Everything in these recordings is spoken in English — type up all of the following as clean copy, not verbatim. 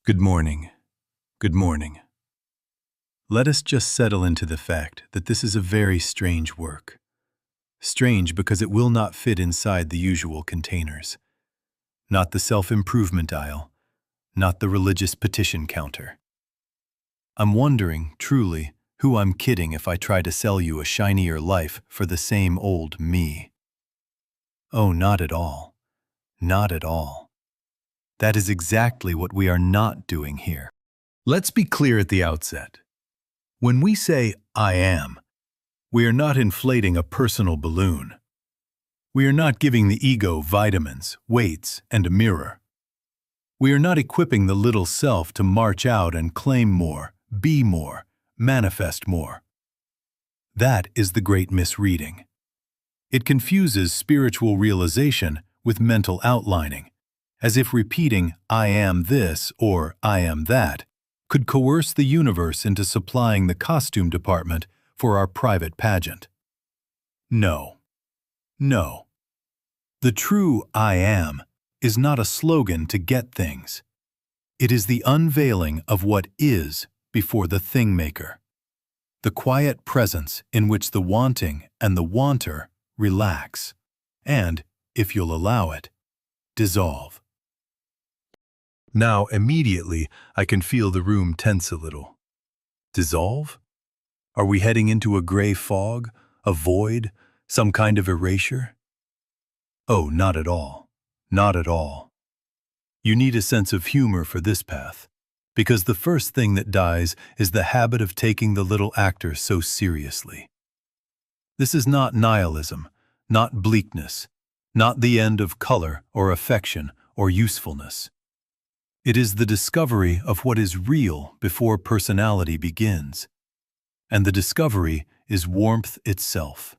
Good morning. Good morning. Let us just settle into the fact that this is a very strange work. Strange because it will not fit inside the usual containers. Not the self-improvement aisle, not the religious petition counter. I'm wondering, truly, who I'm kidding if I try to sell you a shinier life for the same old me. Oh, not at all. Not at all. That is exactly what we are not doing here. Let's be clear at the outset. When we say, I am, we are not inflating a personal balloon. We are not giving the ego vitamins, weights, and a mirror. We are not equipping the little self to march out and claim more, be more, manifest more. That is the great misreading. It confuses spiritual realization with mental outlining, as if repeating, I am this or I am that, could coerce the universe into supplying the costume department for our private pageant. No. No. The true I am is not a slogan to get things. It is the unveiling of what is before the thing-maker. The quiet presence in which the wanting and the wanter relax, and, if you'll allow it, dissolve. Now, immediately, I can feel the room tense a little. Dissolve? Are we heading into a gray fog, a void, some kind of erasure? Oh, not at all. Not at all. You need a sense of humor for this path, because the first thing that dies is the habit of taking the little actor so seriously. This is not nihilism, not bleakness, not the end of color or affection or usefulness. It is the discovery of what is real before personality begins, and the discovery is warmth itself.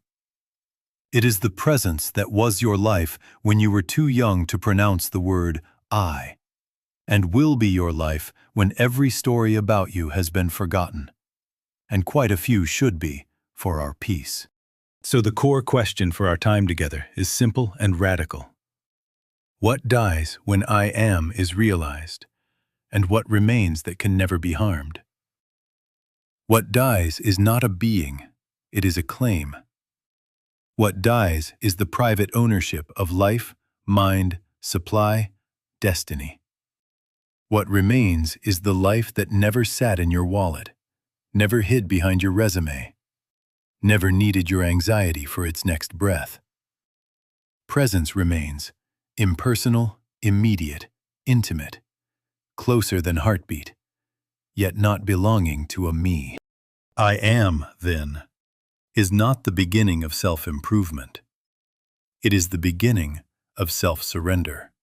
It is the presence that was your life when you were too young to pronounce the word I, and will be your life when every story about you has been forgotten, and quite a few should be for our peace. So the core question for our time together is simple and radical. What dies when I am is realized, and what remains that can never be harmed? What dies is not a being, it is a claim. What dies is the private ownership of life, mind, supply, destiny. What remains is the life that never sat in your wallet, never hid behind your resume, never needed your anxiety for its next breath. Presence remains, impersonal, immediate, intimate, closer than heartbeat, yet not belonging to a me. I am, then, is not the beginning of self-improvement. It is the beginning of self-surrender.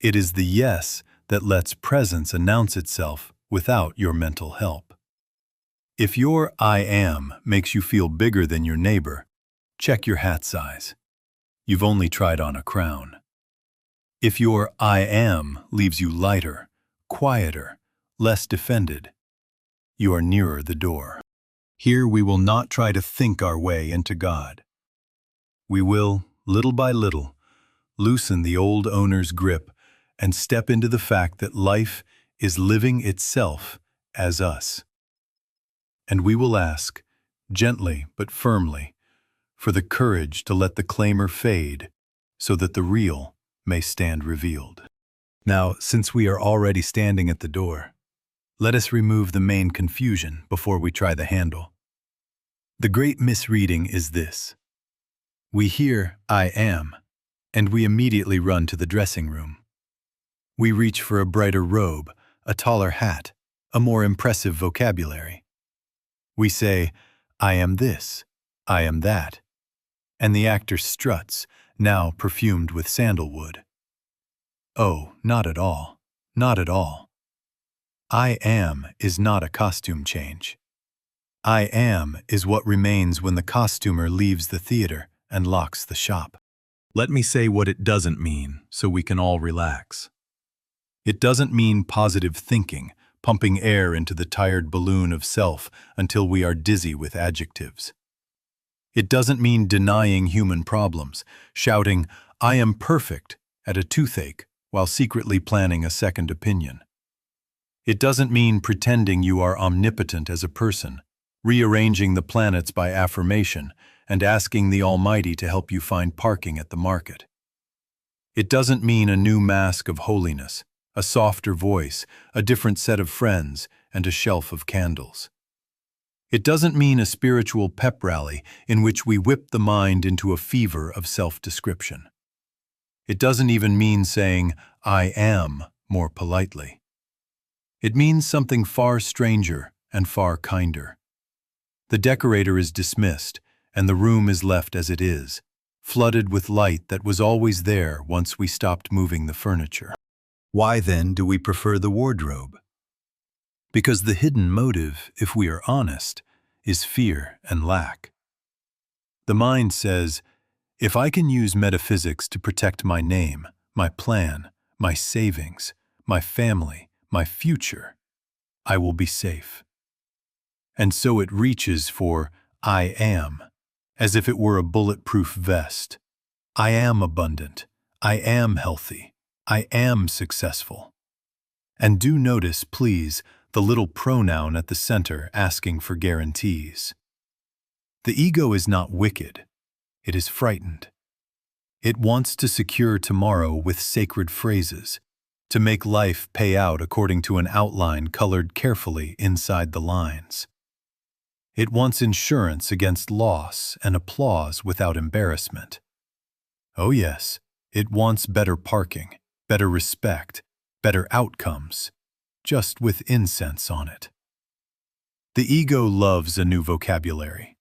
It is the yes that lets presence announce itself without your mental help. If your I am makes you feel bigger than your neighbor, check your hat size. You've only tried on a crown. If your I am leaves you lighter, quieter, less defended, you are nearer the door. Here we will not try to think our way into God. We will, little by little, loosen the old owner's grip and step into the fact that life is living itself as us. And we will ask, gently but firmly, for the courage to let the claimer fade so that the real may stand revealed. Now, since we are already standing at the door, let us remove the main confusion before we try the handle. The great misreading is this. We hear, I am, and we immediately run to the dressing room. We reach for a brighter robe, a taller hat, a more impressive vocabulary. We say, I am this, I am that, and the actor struts, now perfumed with sandalwood. Oh, not at all, not at all. I am is not a costume change. I am is what remains when the costumer leaves the theater and locks the shop. Let me say what it doesn't mean so we can all relax. It doesn't mean positive thinking, pumping air into the tired balloon of self until we are dizzy with adjectives. It doesn't mean denying human problems, shouting, I am perfect, at a toothache while secretly planning a second opinion. It doesn't mean pretending you are omnipotent as a person, rearranging the planets by affirmation, and asking the Almighty to help you find parking at the market. It doesn't mean a new mask of holiness, a softer voice, a different set of friends, and a shelf of candles. It doesn't mean a spiritual pep rally in which we whip the mind into a fever of self-description. It doesn't even mean saying, "I am," more politely. It means something far stranger and far kinder. The decorator is dismissed, and the room is left as it is, flooded with light that was always there once we stopped moving the furniture. Why then do we prefer the wardrobe? Because the hidden motive, if we are honest, is fear and lack. The mind says, if I can use metaphysics to protect my name, my plan, my savings, my family, my future, I will be safe. And so it reaches for I am, as if it were a bulletproof vest. I am abundant. I am healthy. I am successful. And do notice, please, the little pronoun at the center asking for guarantees. The ego is not wicked. It is frightened. It wants to secure tomorrow with sacred phrases, to make life pay out according to an outline colored carefully inside the lines. It wants insurance against loss and applause without embarrassment. Oh yes, it wants better parking, better respect, better outcomes, just with incense on it. The ego loves a new vocabulary.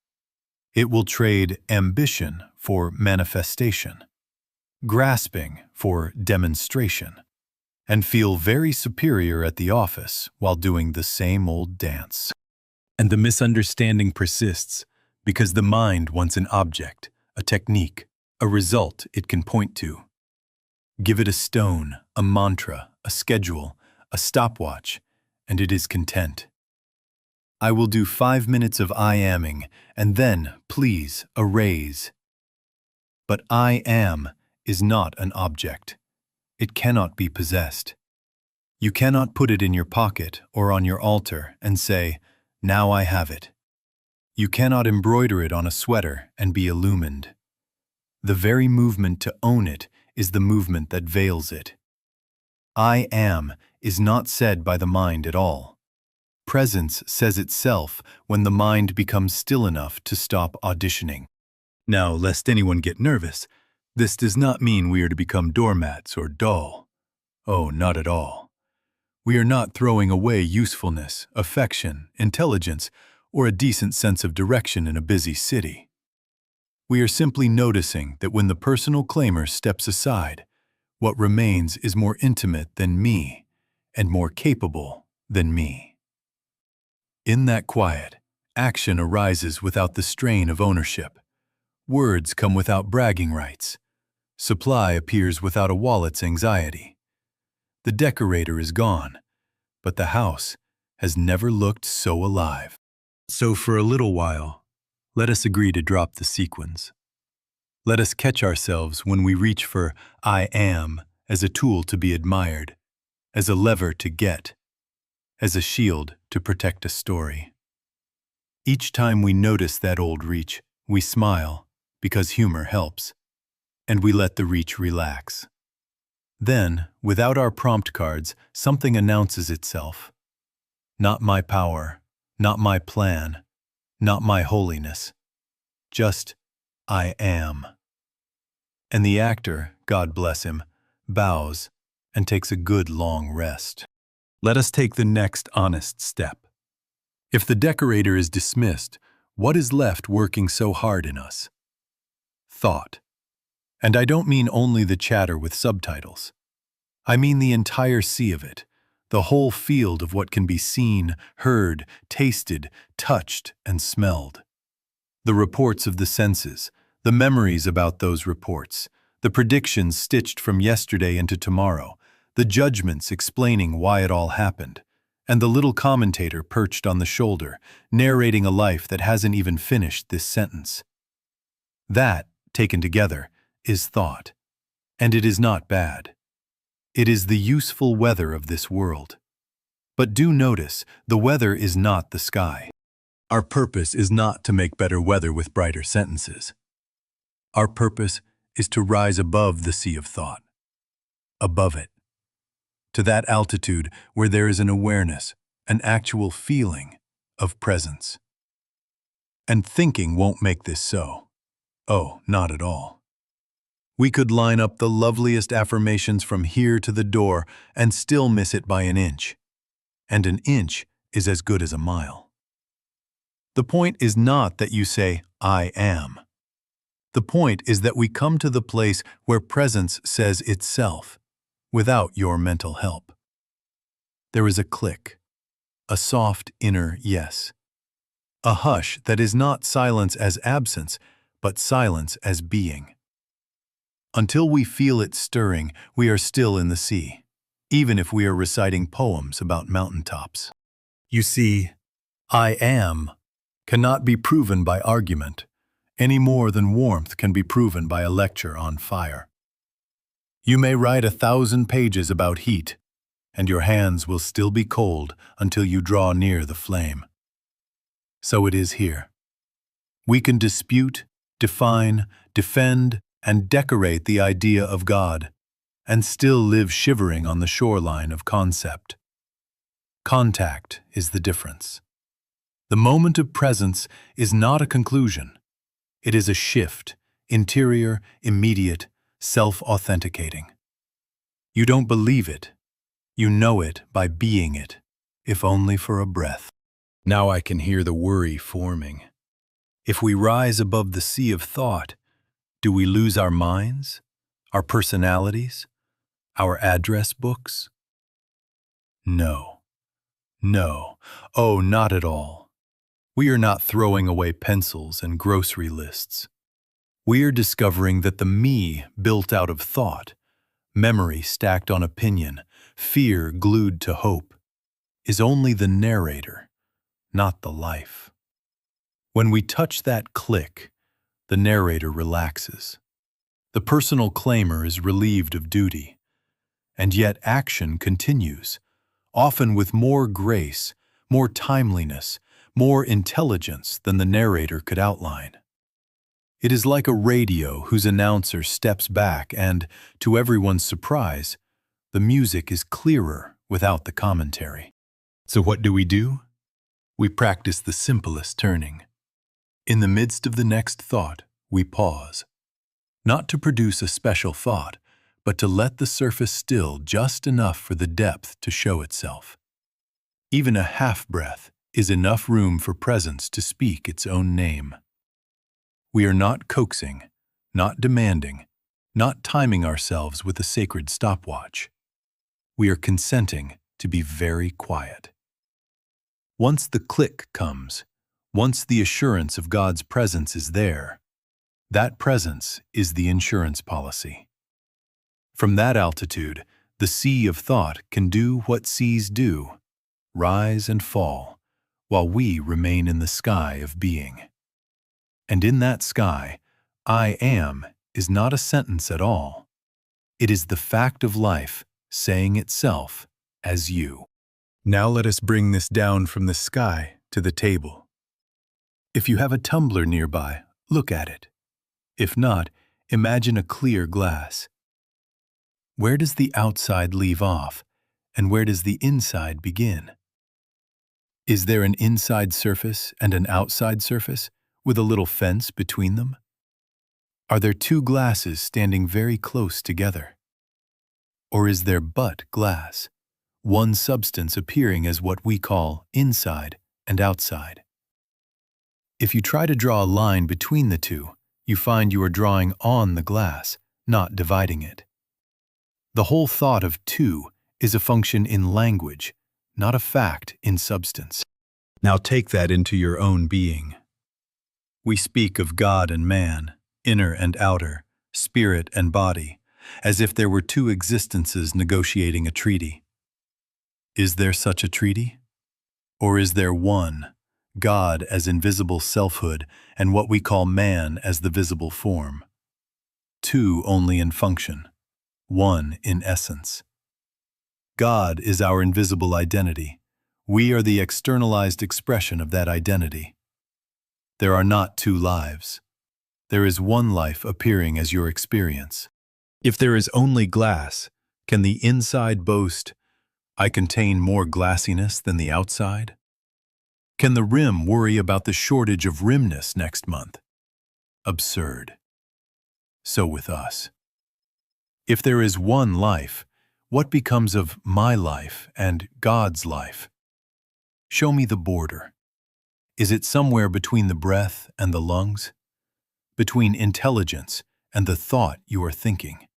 It will trade ambition for manifestation, grasping for demonstration, and feel very superior at the office while doing the same old dance. And the misunderstanding persists because the mind wants an object, a technique, a result it can point to. Give it a stone, a mantra, a schedule, a stopwatch, and it is content. I will do 5 minutes of I amming, and then, please, a raise. But I am is not an object. It cannot be possessed. You cannot put it in your pocket or on your altar and say, "Now I have it." You cannot embroider it on a sweater and be illumined. The very movement to own it is the movement that veils it. I am is not said by the mind at all. Presence says itself when the mind becomes still enough to stop auditioning. Now, lest anyone get nervous, this does not mean we are to become doormats or dull. Oh, not at all. We are not throwing away usefulness, affection, intelligence, or a decent sense of direction in a busy city. We are simply noticing that when the personal claimer steps aside, what remains is more intimate than me and more capable than me. In that quiet, action arises without the strain of ownership. Words come without bragging rights. Supply appears without a wallet's anxiety. The decorator is gone, but the house has never looked so alive. So for a little while, let us agree to drop the sequins. Let us catch ourselves when we reach for I am as a tool to be admired, as a lever to get, as a shield to protect a story. Each time we notice that old reach, we smile, because humor helps, and we let the reach relax. Then, without our prompt cards, something announces itself. Not my power, not my plan, not my holiness. Just, I am. And the actor, God bless him, bows and takes a good long rest. Let us take the next honest step. If the decorator is dismissed, what is left working so hard in us? Thought. And I don't mean only the chatter with subtitles. I mean the entire sea of it, the whole field of what can be seen, heard, tasted, touched, and smelled. The reports of the senses, the memories about those reports, the predictions stitched from yesterday into tomorrow, the judgments explaining why it all happened, and the little commentator perched on the shoulder, narrating a life that hasn't even finished this sentence. That, taken together, is thought. And it is not bad. It is the useful weather of this world. But do notice, the weather is not the sky. Our purpose is not to make better weather with brighter sentences. Our purpose is to rise above the sea of thought, above it, to that altitude where there is an awareness, an actual feeling of presence. And thinking won't make this so. Oh, not at all. We could line up the loveliest affirmations from here to the door and still miss it by an inch. And an inch is as good as a mile. The point is not that you say, I am. The point is that we come to the place where presence says itself, without your mental help. There is a click, a soft inner yes, a hush that is not silence as absence, but silence as being. Until we feel it stirring, we are still in the sea, even if we are reciting poems about mountaintops. You see, I am cannot be proven by argument, any more than warmth can be proven by a lecture on fire. You may write 1,000 pages about heat, and your hands will still be cold until you draw near the flame. So it is here. We can dispute, define, defend, and decorate the idea of God, and still live shivering on the shoreline of concept. Contact is the difference. The moment of presence is not a conclusion. It is a shift, interior, immediate, self-authenticating. You don't believe it. You know it by being it, if only for a breath. Now I can hear the worry forming. If we rise above the sea of thought, do we lose our minds, our personalities, our address books? No. No. Oh, not at all. We are not throwing away pencils and grocery lists. We are discovering that the me built out of thought, memory stacked on opinion, fear glued to hope, is only the narrator, not the life. When we touch that click, the narrator relaxes. The personal claimer is relieved of duty. And yet action continues, often with more grace, more timeliness, more intelligence than the narrator could outline. It is like a radio whose announcer steps back and, to everyone's surprise, the music is clearer without the commentary. So what do? We practice the simplest turning. In the midst of the next thought, we pause. Not to produce a special thought, but to let the surface still just enough for the depth to show itself. Even a half-breath is enough room for presence to speak its own name. We are not coaxing, not demanding, not timing ourselves with a sacred stopwatch. We are consenting to be very quiet. Once the click comes, once the assurance of God's presence is there, that presence is the insurance policy. From that altitude, the sea of thought can do what seas do, rise and fall, while we remain in the sky of being. And in that sky, I am is not a sentence at all. It is the fact of life saying itself as you. Now let us bring this down from the sky to the table. If you have a tumbler nearby, look at it. If not, imagine a clear glass. Where does the outside leave off, and where does the inside begin? Is there an inside surface and an outside surface, with a little fence between them? Are there two glasses standing very close together? Or is there but glass, one substance appearing as what we call inside and outside? If you try to draw a line between the two, you find you are drawing on the glass, not dividing it. The whole thought of two is a function in language, not a fact in substance. Now take that into your own being. We speak of God and man, inner and outer, spirit and body, as if there were two existences negotiating a treaty. Is there such a treaty? Or is there one, God as invisible selfhood and what we call man as the visible form? Two only in function, one in essence. God is our invisible identity, We are the externalized expression of that identity. There are not two lives. There is one life appearing as your experience. If there is only glass, can the inside boast, "I contain more glassiness than the outside"? Can the rim worry about the shortage of rimness next month? Absurd. So with us. If there is one life, what becomes of my life and God's life? Show me the border. Is it somewhere between the breath and the lungs? Between intelligence and the thought you are thinking?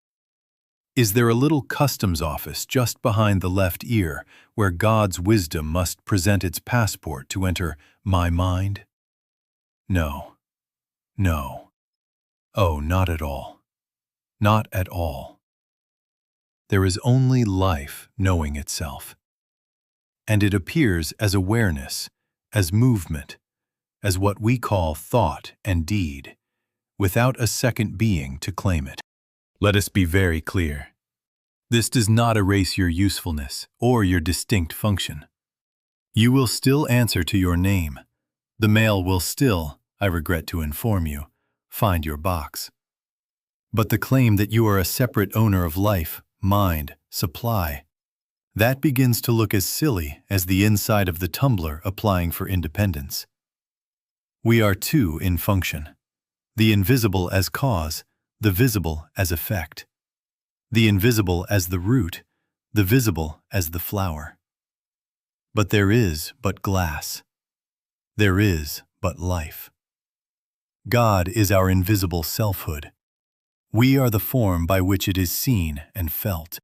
Is there a little customs office just behind the left ear where God's wisdom must present its passport to enter my mind? No. No. Oh, not at all. Not at all. There is only life knowing itself. And it appears as awareness, as movement, as what we call thought and deed, without a second being to claim it. Let us be very clear. This does not erase your usefulness or your distinct function. You will still answer to your name. The mail will still, I regret to inform you, find your box. But the claim that you are a separate owner of life, mind, supply, that begins to look as silly as the inside of the tumbler applying for independence. We are two in function, the invisible as cause, the visible as effect, the invisible as the root, the visible as the flower. But there is but glass. There is but life. God is our invisible selfhood. We are the form by which it is seen and felt.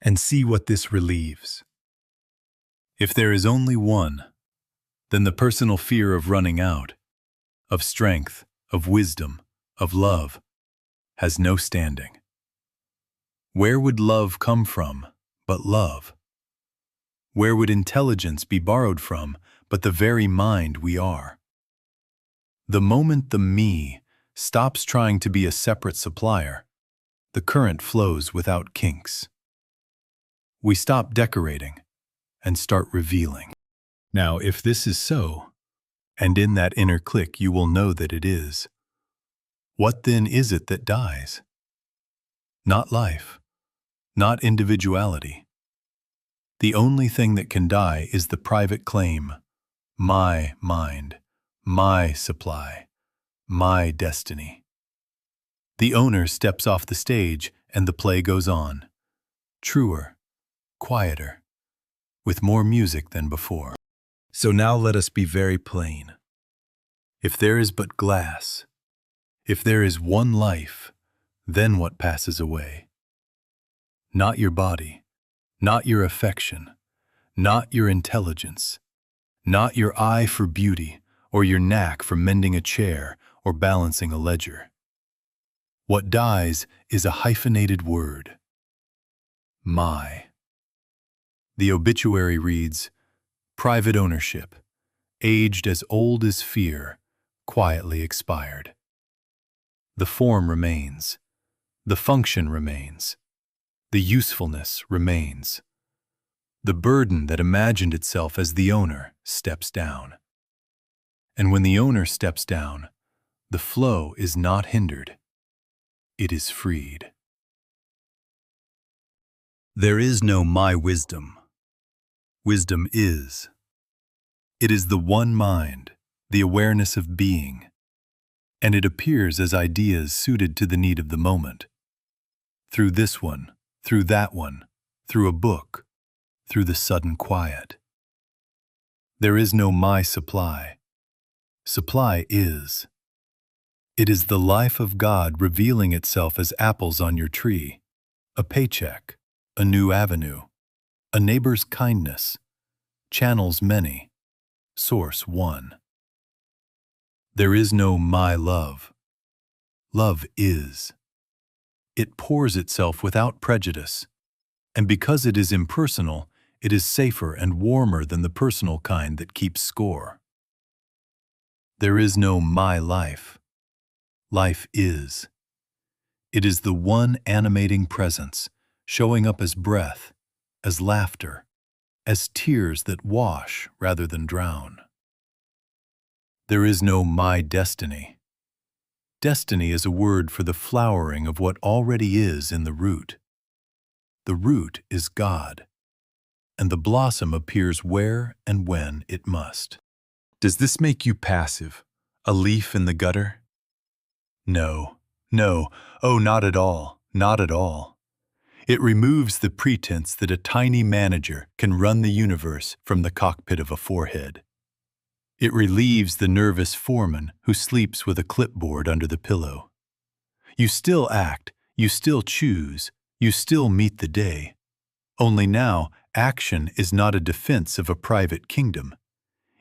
And see what this relieves. If there is only one, then the personal fear of running out, of strength, of wisdom, of love, has no standing. Where would love come from but love? Where would intelligence be borrowed from but the very mind we are? The moment the me stops trying to be a separate supplier, the current flows without kinks. We stop decorating and start revealing. Now, if this is so, and in that inner click you will know that it is, what then is it that dies? Not life, not individuality. The only thing that can die is the private claim, my mind, my supply, my destiny. The owner steps off the stage and the play goes on, truer, quieter, with more music than before. So now let us be very plain. If there is but glass, if there is one life, then what passes away? Not your body, not your affection, not your intelligence, not your eye for beauty or your knack for mending a chair or balancing a ledger. What dies is a hyphenated word. My. The obituary reads, private ownership, aged as old as fear, quietly expired. The form remains. The function remains. The usefulness remains. The burden that imagined itself as the owner steps down. And when the owner steps down, the flow is not hindered. It is freed. There is no my wisdom. Wisdom is. It is the one mind, the awareness of being, and it appears as ideas suited to the need of the moment. Through this one, through that one, through a book, through the sudden quiet. There is no my supply. Supply is. It is the life of God revealing itself as apples on your tree, a paycheck, a new avenue, a neighbor's kindness, channels many, source one. There is no my love. Love is. It pours itself without prejudice, and because it is impersonal, it is safer and warmer than the personal kind that keeps score. There is no my life. Life is. It is the one animating presence, showing up as breath, as laughter, as tears that wash rather than drown. There is no my destiny. Destiny is a word for the flowering of what already is in the root. The root is God, and the blossom appears where and when it must. Does this make you passive, a leaf in the gutter? No, no, oh, not at all, not at all. It removes the pretense that a tiny manager can run the universe from the cockpit of a forehead. It relieves the nervous foreman who sleeps with a clipboard under the pillow. You still act, you still choose, you still meet the day. Only now, action is not a defense of a private kingdom.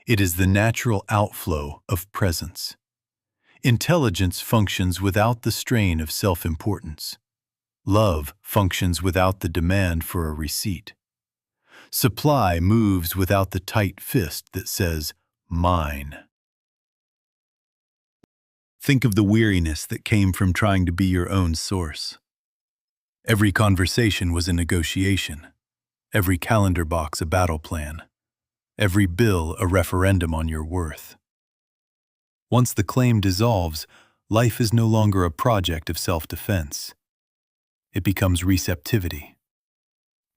It is the natural outflow of presence. Intelligence functions without the strain of self-importance. Love functions without the demand for a receipt. Supply moves without the tight fist that says, mine. Think of the weariness that came from trying to be your own source. Every conversation was a negotiation, every calendar box a battle plan, every bill a referendum on your worth. Once the claim dissolves, life is no longer a project of self-defense. It becomes receptivity.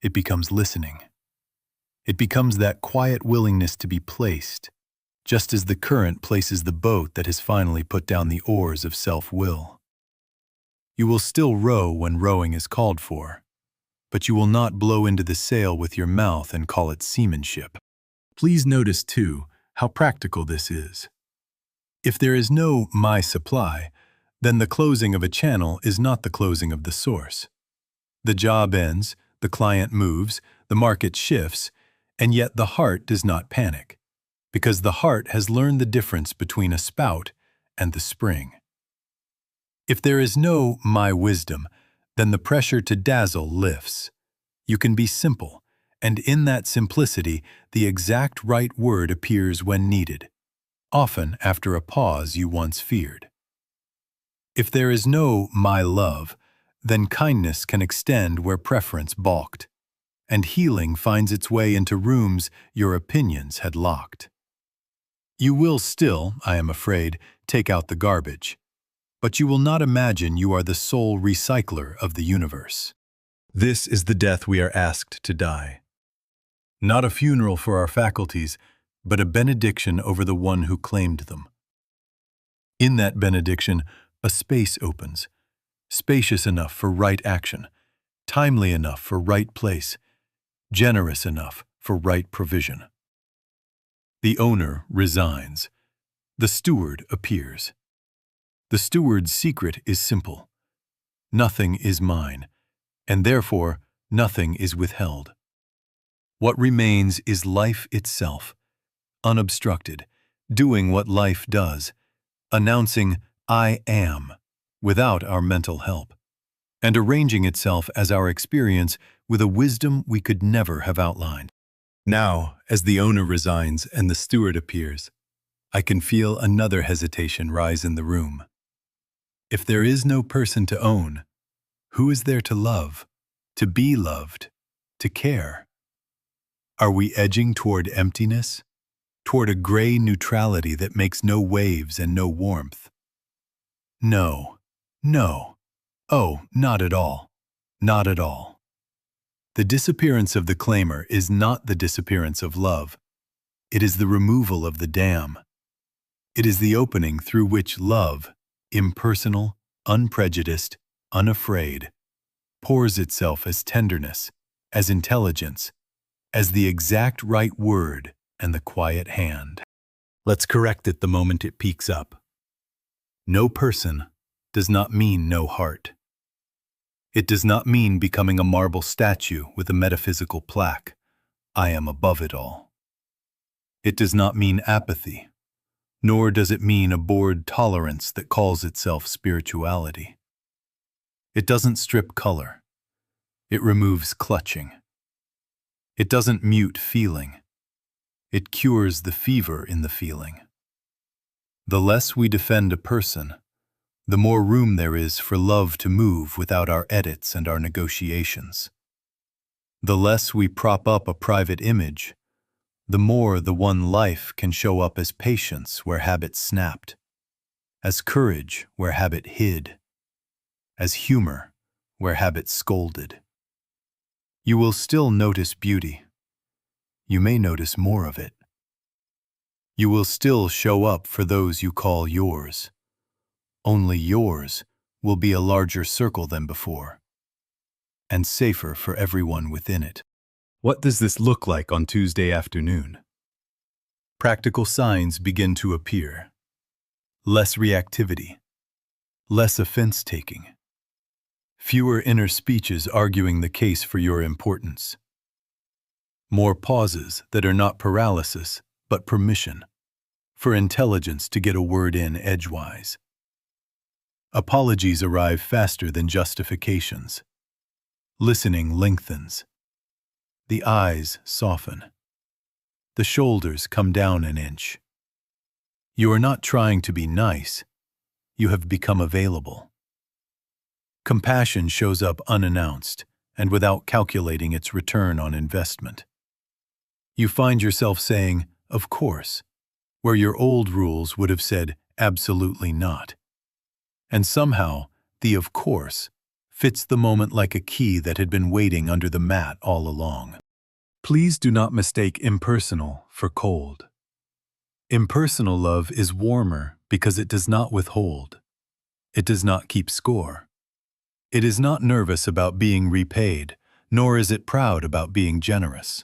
It becomes listening. It becomes that quiet willingness to be placed, just as the current places the boat that has finally put down the oars of self-will. You will still row when rowing is called for, but you will not blow into the sail with your mouth and call it seamanship. Please notice, too, how practical this is. If there is no my supply, then the closing of a channel is not the closing of the source. The job ends, the client moves, the market shifts, and yet the heart does not panic, because the heart has learned the difference between a spout and the spring. If there is no my wisdom, then the pressure to dazzle lifts. You can be simple, and in that simplicity, the exact right word appears when needed, often after a pause you once feared. If there is no my love, then kindness can extend where preference balked, and healing finds its way into rooms your opinions had locked. You will still, I am afraid, take out the garbage, but you will not imagine you are the sole recycler of the universe. This is the death we are asked to die. Not a funeral for our faculties, but a benediction over the one who claimed them. In that benediction, a space opens, spacious enough for right action, timely enough for right place, generous enough for right provision. The owner resigns. The steward appears. The steward's secret is simple. Nothing is mine, and therefore nothing is withheld. What remains is life itself, unobstructed, doing what life does, announcing I am, without our mental help, and arranging itself as our experience with a wisdom we could never have outlined. Now, as the owner resigns and the steward appears, I can feel another hesitation rise in the room. If there is no person to own, who is there to love, to be loved, to care? Are we edging toward emptiness, toward a gray neutrality that makes no waves and no warmth? No, no, oh, not at all, not at all. The disappearance of the claimer is not the disappearance of love. It is the removal of the dam. It is the opening through which love, impersonal, unprejudiced, unafraid, pours itself as tenderness, as intelligence, as the exact right word and the quiet hand. Let's correct it the moment it peaks up. No person does not mean no heart. It does not mean becoming a marble statue with a metaphysical plaque, I am above it all. It does not mean apathy, nor does it mean a bored tolerance that calls itself spirituality. It doesn't strip color. It removes clutching. It doesn't mute feeling. It cures the fever in the feeling. The less we defend a person, the more room there is for love to move without our edits and our negotiations. The less we prop up a private image, the more the one life can show up as patience where habit snapped, as courage where habit hid, as humor where habit scolded. You will still notice beauty. You may notice more of it. You will still show up for those you call yours. Only yours will be a larger circle than before, and safer for everyone within it. What does this look like on Tuesday afternoon? Practical signs begin to appear. Less reactivity, less offense-taking, fewer inner speeches arguing the case for your importance, more pauses that are not paralysis, but permission, for intelligence to get a word in edgewise. Apologies arrive faster than justifications. Listening lengthens. The eyes soften. The shoulders come down an inch. You are not trying to be nice. You have become available. Compassion shows up unannounced and without calculating its return on investment. You find yourself saying, "Of course," where your old rules would have said, "Absolutely not." And somehow, the "of course" fits the moment like a key that had been waiting under the mat all along. Please do not mistake impersonal for cold. Impersonal love is warmer because it does not withhold. It does not keep score. It is not nervous about being repaid, nor is it proud about being generous.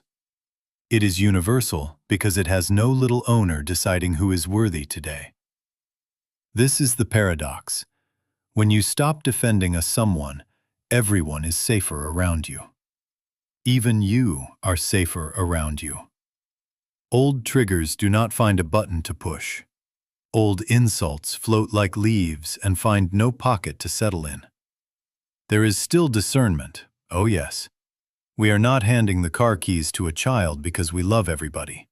It is universal because it has no little owner deciding who is worthy today. This is the paradox. When you stop defending a someone, everyone is safer around you. Even you are safer around you. Old triggers do not find a button to push. Old insults float like leaves and find no pocket to settle in. There is still discernment, oh yes. We are not handing the car keys to a child because we love everybody.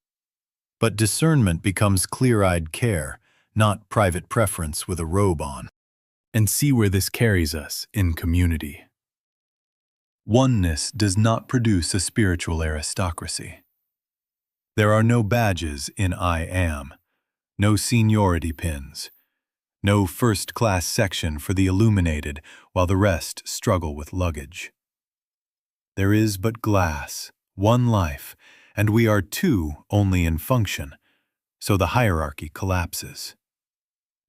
But discernment becomes clear-eyed care, not private preference with a robe on. And see where this carries us in community. Oneness does not produce a spiritual aristocracy. There are no badges in I am, no seniority pins, no first-class section for the illuminated while the rest struggle with luggage. There is but glass, one life, and we are two only in function, so the hierarchy collapses.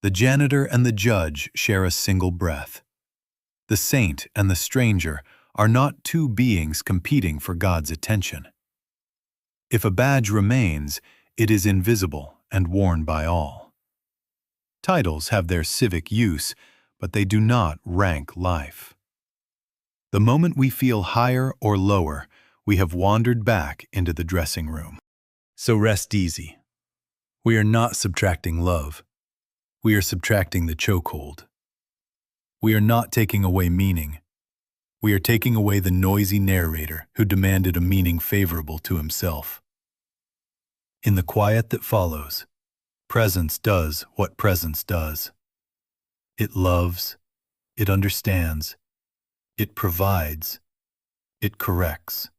The janitor and the judge share a single breath. The saint and the stranger are not two beings competing for God's attention. If a badge remains, it is invisible and worn by all. Titles have their civic use, but they do not rank life. The moment we feel higher or lower, we have wandered back into the dressing room. So rest easy. We are not subtracting love. We are subtracting the chokehold. We are not taking away meaning. We are taking away the noisy narrator who demanded a meaning favorable to himself. In the quiet that follows, presence does what presence does. It loves, it understands, it provides, it corrects,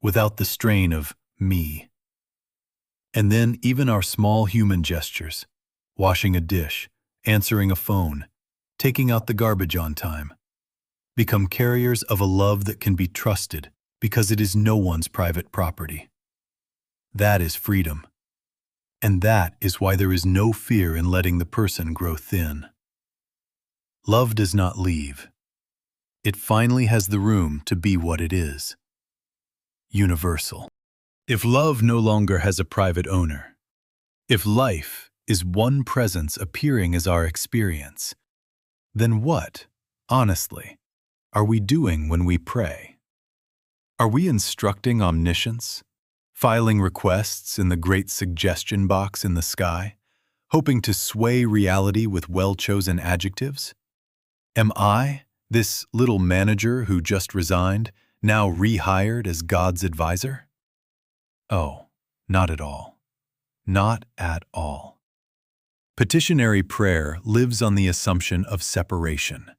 without the strain of me. And then even our small human gestures, washing a dish, answering a phone, taking out the garbage on time, become carriers of a love that can be trusted because it is no one's private property. That is freedom. And that is why there is no fear in letting the person grow thin. Love does not leave. It finally has the room to be what it is. Universal. If love no longer has a private owner, if life is one presence appearing as our experience, then what, honestly, are we doing when we pray? Are we instructing omniscience, filing requests in the great suggestion box in the sky, hoping to sway reality with well-chosen adjectives? Am I, this little manager who just resigned, now rehired as God's advisor? Oh, not at all. Not at all. Petitionary prayer lives on the assumption of separation.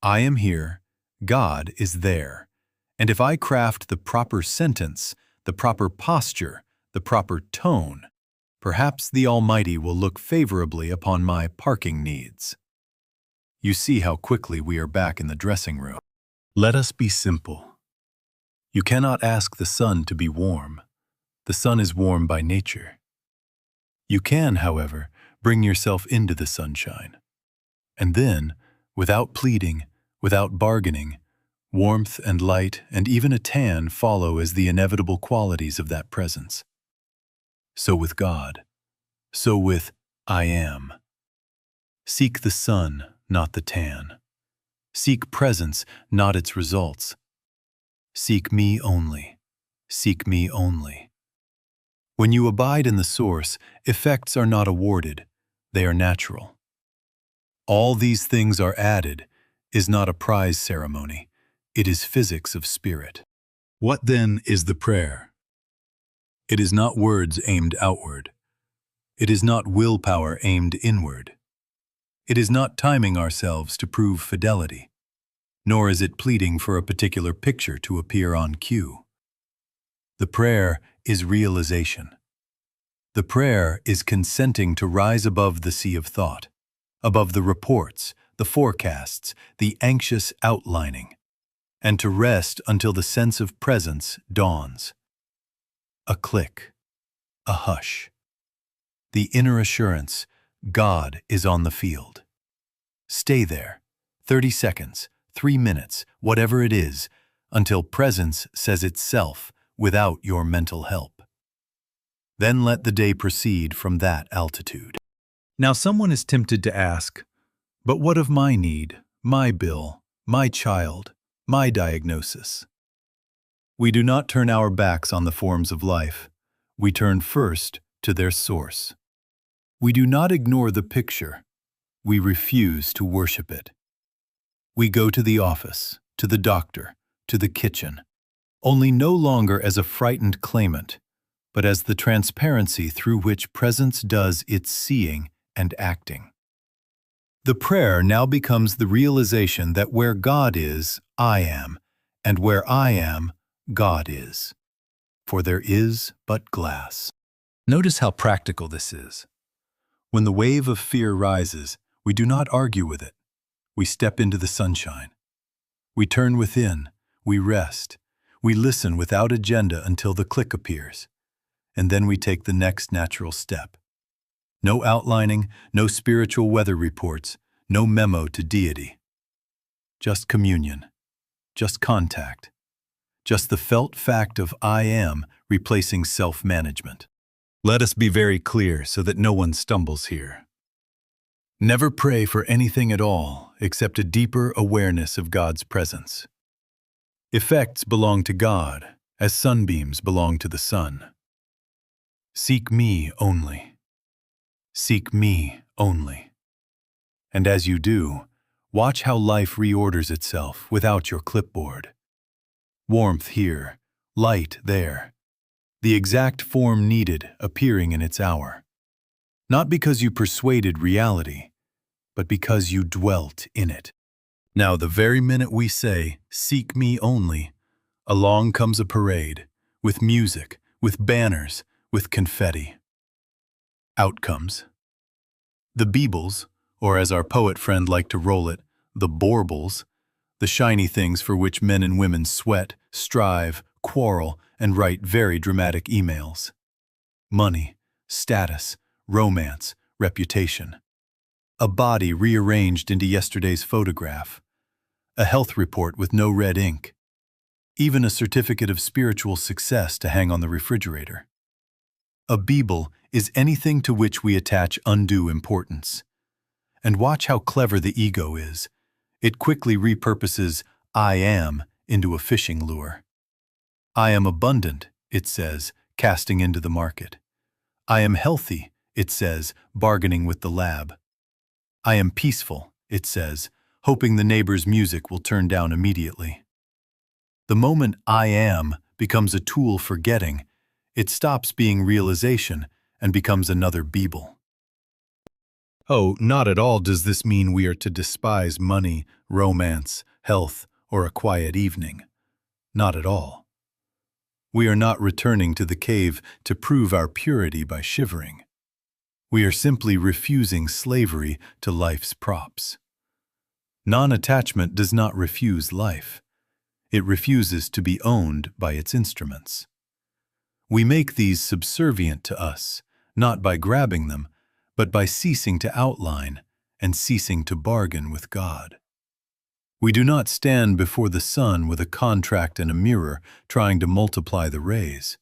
I am here, God is there, And if I craft the proper sentence, the proper posture, the proper tone, perhaps the Almighty will look favorably upon my parking needs. You see how quickly we are back in the dressing room. Let us be simple. You cannot ask the sun to be warm. The sun is warm by nature. You can, however, bring yourself into the sunshine. And then, without pleading, without bargaining, warmth and light and even a tan follow as the inevitable qualities of that presence. So with God. So with I am. Seek the sun, not the tan. Seek presence, not its results. Seek me only. Seek me only. When you abide in the source, effects are not awarded, they are natural. All these things are added is not a prize ceremony, it is physics of spirit. What then is the prayer? It is not words aimed outward. It is not willpower aimed inward. It is not timing ourselves to prove fidelity, nor is it pleading for a particular picture to appear on cue. The prayer is realization. The prayer is consenting to rise above the sea of thought, above the reports, the forecasts, the anxious outlining, and to rest until the sense of presence dawns. A click, a hush. The inner assurance, God is on the field. Stay there, 30 seconds, 3 minutes, whatever it is, until presence says itself without your mental help. Then let the day proceed from that altitude. Now someone is tempted to ask, but what of my need, my bill, my child, my diagnosis? We do not turn our backs on the forms of life. We turn first to their source. We do not ignore the picture. We refuse to worship it. We go to the office, to the doctor, to the kitchen, only no longer as a frightened claimant, but as the transparency through which presence does its seeing and acting. The prayer now becomes the realization that where God is, I am, and where I am, God is. For there is but glass. Notice how practical this is. When the wave of fear rises, we do not argue with it. We step into the sunshine. We turn within, we rest, we listen without agenda until the click appears, and then we take the next natural step. No outlining, no spiritual weather reports, no memo to deity. Just communion, just contact, just the felt fact of I am replacing self-management. Let us be very clear so that no one stumbles here. Never pray for anything at all except a deeper awareness of God's presence. Effects belong to God, as sunbeams belong to the sun. Seek me only. Seek me only. And as you do, watch how life reorders itself without your clipboard. Warmth here, light there. The exact form needed appearing in its hour. Not because you persuaded reality, but because you dwelt in it. Now, the very minute we say, seek me only, along comes a parade, with music, with banners, with confetti. Outcomes. The beebles, or as our poet friend liked to roll it, the baubles, the shiny things for which men and women sweat, strive, quarrel, and write very dramatic emails. Money, status, romance, reputation. A body rearranged into yesterday's photograph. A health report with no red ink. Even a certificate of spiritual success to hang on the refrigerator. A beeble is anything to which we attach undue importance. And watch how clever the ego is. It quickly repurposes I am into a fishing lure. I am abundant, it says, casting into the market. I am healthy, it says, bargaining with the lab. I am peaceful, it says, hoping the neighbor's music will turn down immediately. The moment I am becomes a tool for getting, it stops being realization and becomes another beeble. Oh, not at all does this mean we are to despise money, romance, health, or a quiet evening. Not at all. We are not returning to the cave to prove our purity by shivering. We are simply refusing slavery to life's props. Non-attachment does not refuse life. It refuses to be owned by its instruments. We make these subservient to us, not by grabbing them, but by ceasing to outline and ceasing to bargain with God. We do not stand before the sun with a contract and a mirror trying to multiply the rays.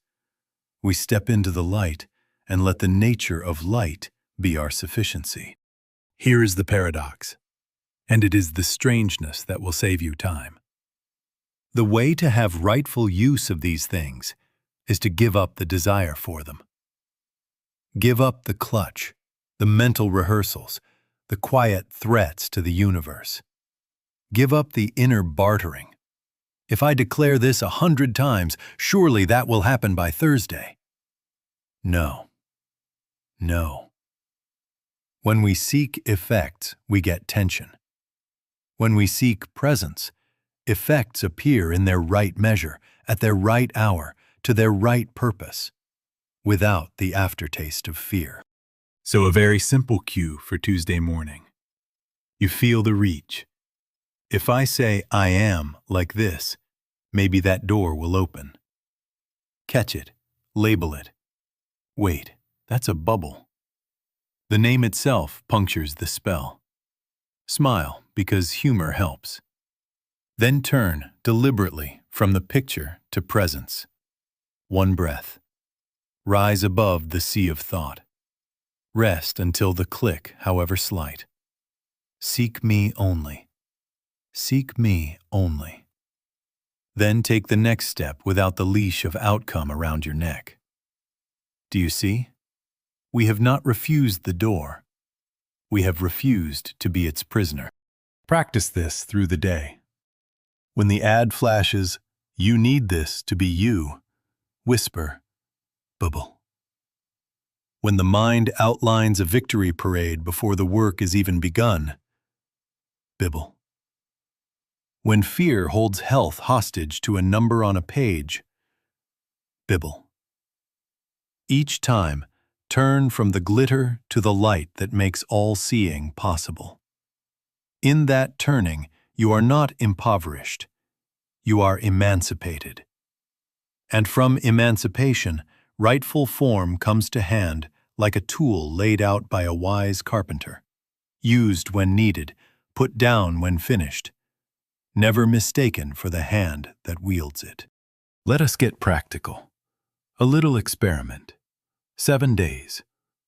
We step into the light and let the nature of light be our sufficiency. Here is the paradox, and it is the strangeness that will save you time. The way to have rightful use of these things is to give up the desire for them. Give up the clutch, the mental rehearsals, the quiet threats to the universe. Give up the inner bartering. If I declare this 100 times, surely that will happen by Thursday. No. No. When we seek effects, we get tension. When we seek presence, effects appear in their right measure, at their right hour, to their right purpose, without the aftertaste of fear. So a very simple cue for Tuesday morning. You feel the reach. If I say I am like this, maybe that door will open. Catch it, label it. Wait, that's a bubble. The name itself punctures the spell. Smile, because humor helps. Then turn deliberately from the picture to presence. One breath. Rise above the sea of thought. Rest until the click, however slight. Seek me only. Seek me only. Then take the next step without the leash of outcome around your neck. Do you see? We have not refused the door. We have refused to be its prisoner. Practice this through the day. When the ad flashes, "You need this to be you," whisper, "Bubble." When the mind outlines a victory parade before the work is even begun, bibble. When fear holds health hostage to a number on a page, bibble. Each time, turn from the glitter to the light that makes all seeing possible. In that turning, you are not impoverished. You are emancipated. And from emancipation, rightful form comes to hand like a tool laid out by a wise carpenter, used when needed, put down when finished, never mistaken for the hand that wields it. Let us get practical. A little experiment. 7 days,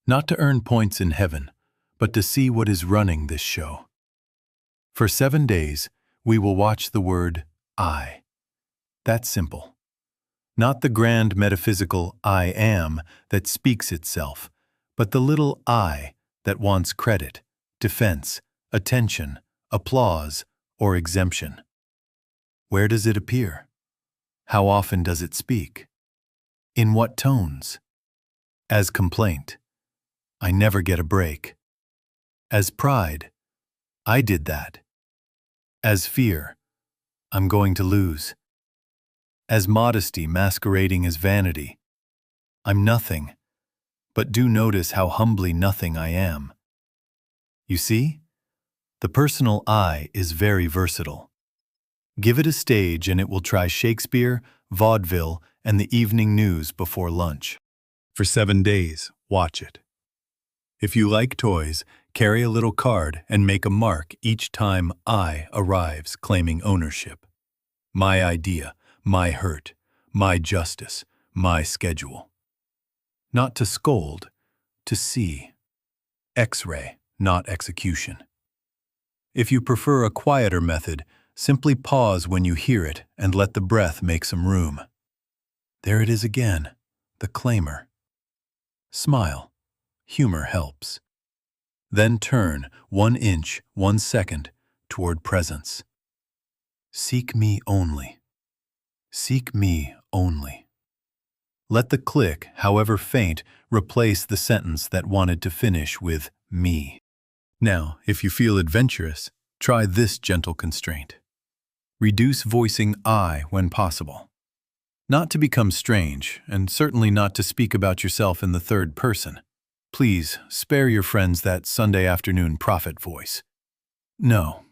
not to earn points in heaven, but to see what is running this show. For 7 days, we will watch the word I. That's simple. Not the grand metaphysical I am that speaks itself, but the little I that wants credit, defense, attention, applause, or exemption. Where does it appear? How often does it speak? In what tones? As complaint, I never get a break. As pride, I did that. As fear, I'm going to lose. As modesty masquerading as vanity, I'm nothing, but do notice how humbly nothing I am. You see? The personal I is very versatile. Give it a stage and it will try Shakespeare, vaudeville, and the evening news before lunch. For 7 days, watch it. If you like toys, carry a little card and make a mark each time I arrives claiming ownership. My idea, my hurt, my justice, my schedule. Not to scold, to see. X-ray, not execution. If you prefer a quieter method, simply pause when you hear it and let the breath make some room. There it is again, the claimer. Smile. Humor helps. Then turn 1 inch, 1 second toward presence. Seek me only. Seek me only. Let the click, however faint, replace the sentence that wanted to finish with me. Now, if you feel adventurous, try this gentle constraint. Reduce voicing I when possible. Not to become strange, and certainly not to speak about yourself in the third person. Please, spare your friends that Sunday afternoon prophet voice. No,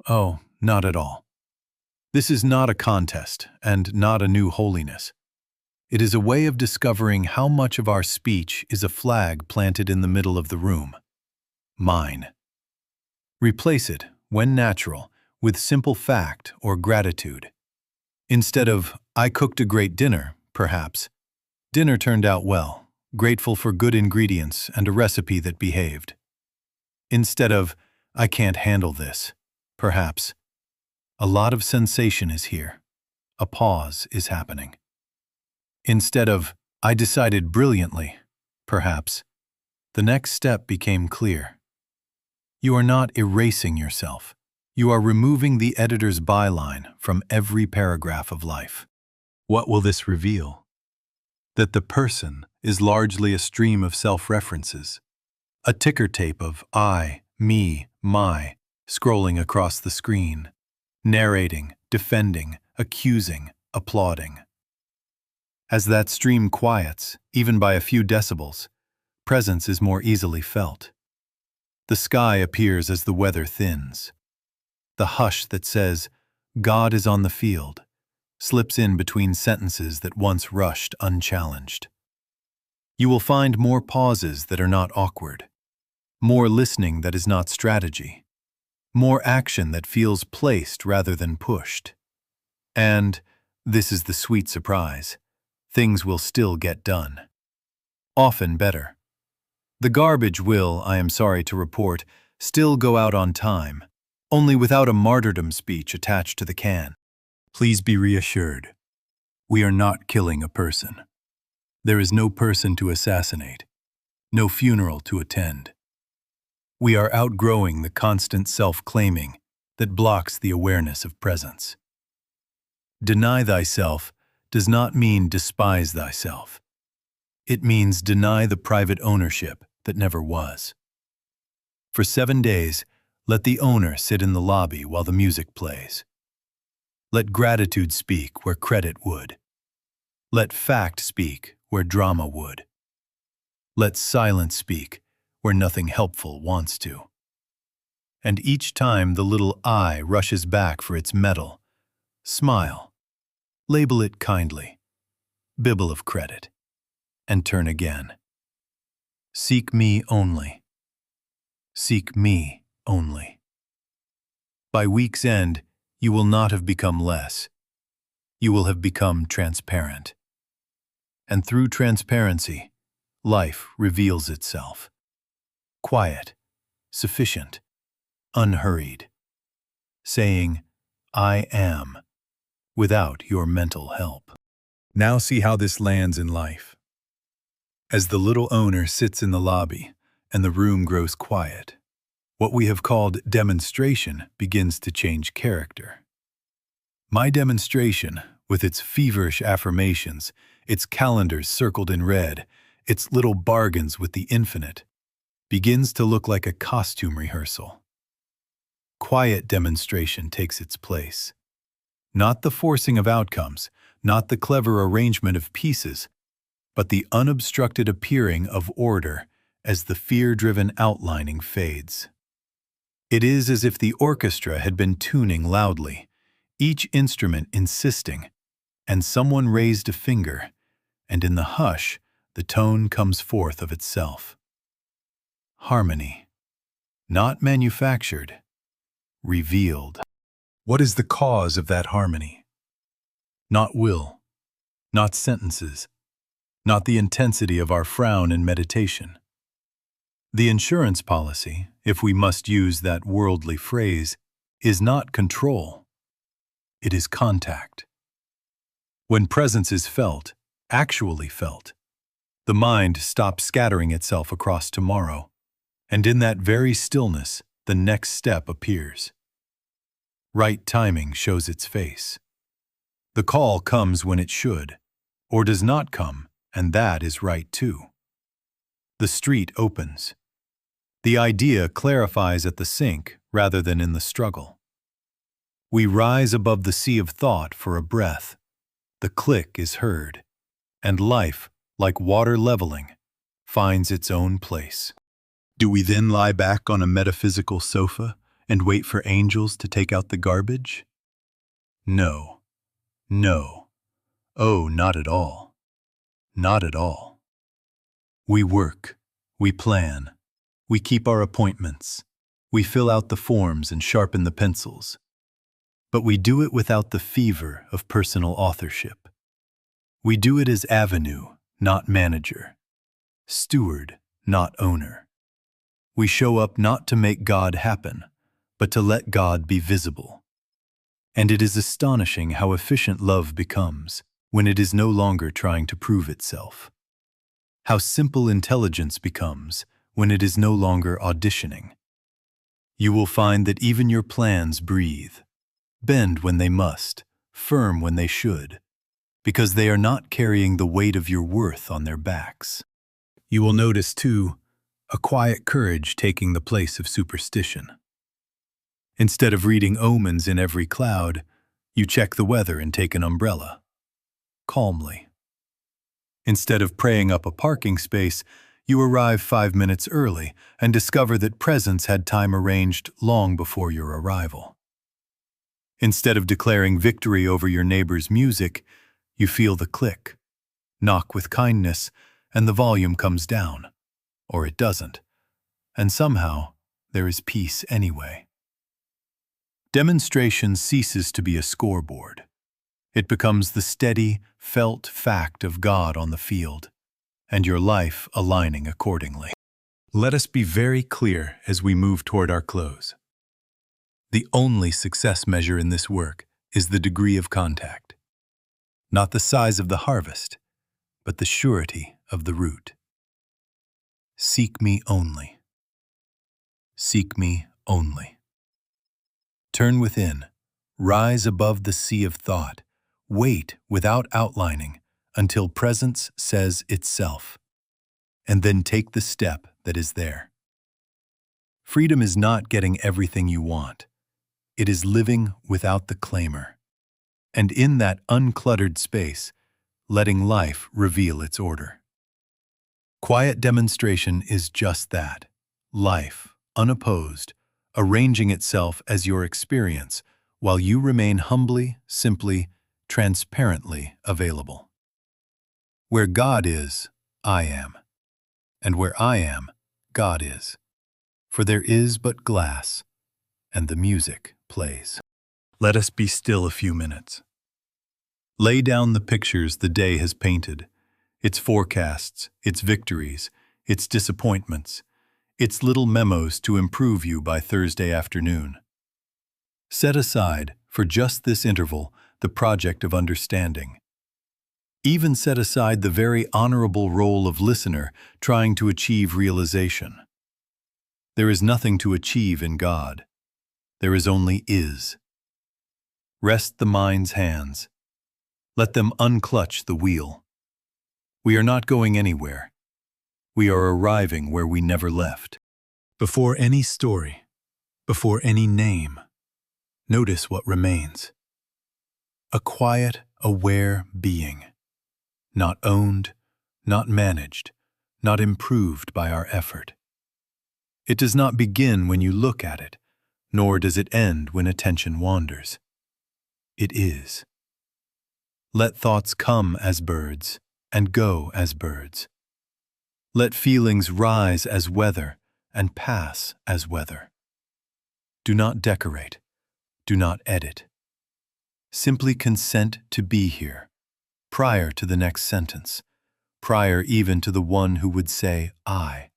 oh, not at all. This is not a contest, and not a new holiness. It is a way of discovering how much of our speech is a flag planted in the middle of the room. Mine. Replace it, when natural, with simple fact or gratitude. Instead of, I cooked a great dinner, perhaps. Dinner turned out well, grateful for good ingredients and a recipe that behaved. Instead of, I can't handle this, perhaps. A lot of sensation is here. A pause is happening. Instead of, I decided brilliantly, perhaps. The next step became clear. You are not erasing yourself. You are removing the editor's byline from every paragraph of life. What will this reveal? That the person is largely a stream of self-references, a ticker tape of I, me, my, scrolling across the screen, narrating, defending, accusing, applauding. As that stream quiets, even by a few decibels, presence is more easily felt. The sky appears as the weather thins. The hush that says, God is on the field, slips in between sentences that once rushed unchallenged. You will find more pauses that are not awkward, more listening that is not strategy, more action that feels placed rather than pushed. And, this is the sweet surprise, things will still get done. Often better. The garbage will, I am sorry to report, still go out on time, only without a martyrdom speech attached to the can. Please be reassured. We are not killing a person. There is no person to assassinate, no funeral to attend. We are outgrowing the constant self-claiming that blocks the awareness of presence. Deny thyself does not mean despise thyself. It means deny the private ownership that never was. For 7 days, let the owner sit in the lobby while the music plays. Let gratitude speak where credit would. Let fact speak where drama would. Let silence speak where nothing helpful wants to. And each time the little I rushes back for its medal, smile, label it kindly, bibble of credit, and turn again. Seek me only. Seek me only. By week's end, you will not have become less. You will have become transparent. And through transparency, life reveals itself. Quiet, sufficient, unhurried. Saying, I am, without your mental help. Now see how this lands in life. As the little owner sits in the lobby and the room grows quiet, what we have called demonstration begins to change character. My demonstration, with its feverish affirmations, its calendars circled in red, its little bargains with the infinite, begins to look like a costume rehearsal. Quiet demonstration takes its place. Not the forcing of outcomes, not the clever arrangement of pieces, but the unobstructed appearing of order as the fear-driven outlining fades. It is as if the orchestra had been tuning loudly, each instrument insisting, and someone raised a finger, and in the hush, the tone comes forth of itself. Harmony. Not manufactured, revealed. What is the cause of that harmony? Not will, not sentences, not the intensity of our frown in meditation. The insurance policy, if we must use that worldly phrase, is not control. It is contact. When presence is felt, actually felt, the mind stops scattering itself across tomorrow, and in that very stillness, the next step appears. Right timing shows its face. The call comes when it should, or does not come, and that is right too. The street opens. The idea clarifies at the sink rather than in the struggle. We rise above the sea of thought for a breath. The click is heard, and life, like water leveling, finds its own place. Do we then lie back on a metaphysical sofa and wait for angels to take out the garbage? No. No. Oh, not at all. Not at all. We work. We plan. We keep our appointments. We fill out the forms and sharpen the pencils. But we do it without the fever of personal authorship. We do it as avenue, not manager. Steward, not owner. We show up not to make God happen, but to let God be visible. And it is astonishing how efficient love becomes when it is no longer trying to prove itself. How simple intelligence becomes when it is no longer auditioning. You will find that even your plans breathe, bend when they must, firm when they should, because they are not carrying the weight of your worth on their backs. You will notice, too, a quiet courage taking the place of superstition. Instead of reading omens in every cloud, you check the weather and take an umbrella. Calmly. Instead of praying up a parking space, you arrive 5 minutes early and discover that presents had time arranged long before your arrival. Instead of declaring victory over your neighbor's music, you feel the click, knock with kindness, and the volume comes down. Or it doesn't. And somehow, there is peace anyway. Demonstration ceases to be a scoreboard. It becomes the steady, felt fact of God on the field, and your life aligning accordingly. Let us be very clear as we move toward our close. The only success measure in this work is the degree of contact. Not the size of the harvest, but the surety of the root. Seek me only. Seek me only. Turn within, rise above the sea of thought, wait without outlining until presence says itself, and then take the step that is there. Freedom is not getting everything you want. It is living without the claimer, and in that uncluttered space, letting life reveal its order. Quiet demonstration is just that, life, unopposed, arranging itself as your experience, while you remain humbly, simply, transparently available. Where God is, I am. And where I am, God is. For there is but glass, and the music plays. Let us be still a few minutes. Lay down the pictures the day has painted, its forecasts, its victories, its disappointments, its little memos to improve you by Thursday afternoon. Set aside, for just this interval, the project of understanding. Even set aside the very honorable role of listener trying to achieve realization. There is nothing to achieve in God. There is only is. Rest the mind's hands. Let them unclutch the wheel. We are not going anywhere. We are arriving where we never left. Before any story, before any name, notice what remains. A quiet, aware being. Not owned, not managed, not improved by our effort. It does not begin when you look at it, nor does it end when attention wanders. It is. Let thoughts come as birds and go as birds. Let feelings rise as weather and pass as weather. Do not decorate. Do not edit. Simply consent to be here, prior to the next sentence, prior even to the one who would say, I.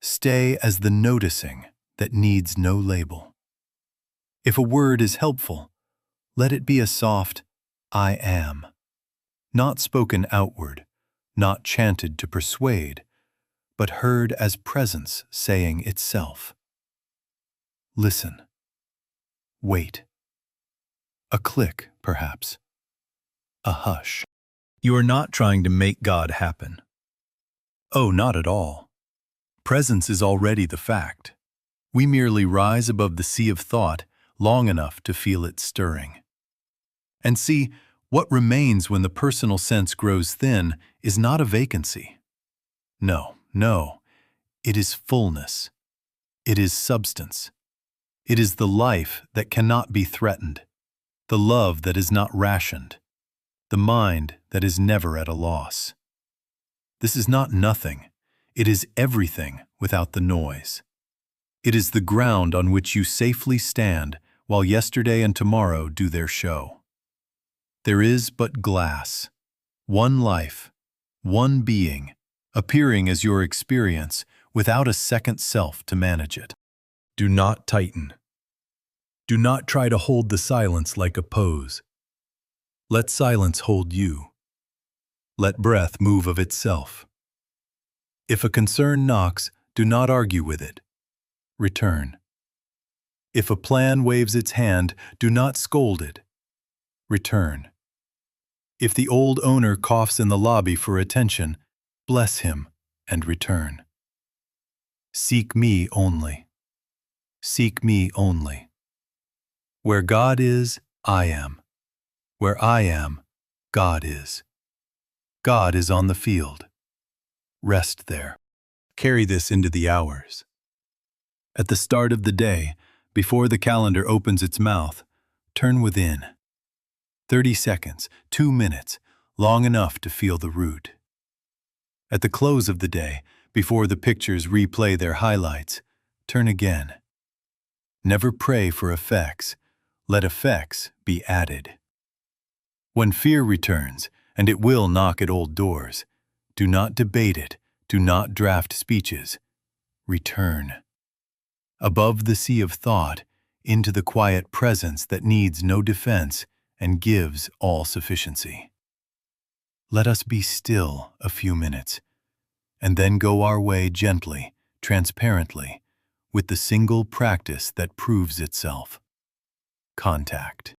Stay as the noticing that needs no label. If a word is helpful, let it be a soft, I am. Not spoken outward, not chanted to persuade, but heard as presence saying itself. Listen. Wait. A click, perhaps. A hush. You are not trying to make God happen. Oh, not at all. Presence is already the fact. We merely rise above the sea of thought, long enough to feel it stirring. And see, what remains when the personal sense grows thin is not a vacancy. No, it is fullness. It is substance. It is the life that cannot be threatened, the love that is not rationed, the mind that is never at a loss. This is not nothing. It is everything without the noise. It is the ground on which you safely stand while yesterday and tomorrow do their show. There is but glass, one life, one being, appearing as your experience without a second self to manage it. Do not tighten. Do not try to hold the silence like a pose. Let silence hold you. Let breath move of itself. If a concern knocks, do not argue with it. Return. If a plan waves its hand, do not scold it. Return. If the old owner coughs in the lobby for attention, bless him and return. Seek me only. Seek me only. Where God is, I am. Where I am, God is. God is on the field. Rest there. Carry this into the hours. At the start of the day, before the calendar opens its mouth, turn within. 30 seconds, 2 minutes, long enough to feel the root. At the close of the day, before the pictures replay their highlights, turn again. Never pray for effects. Let effects be added. When fear returns, and it will knock at old doors, do not debate it, do not draft speeches. Return. Above the sea of thought, into the quiet presence that needs no defense and gives all sufficiency. Let us be still a few minutes, and then go our way gently, transparently, with the single practice that proves itself. Contact.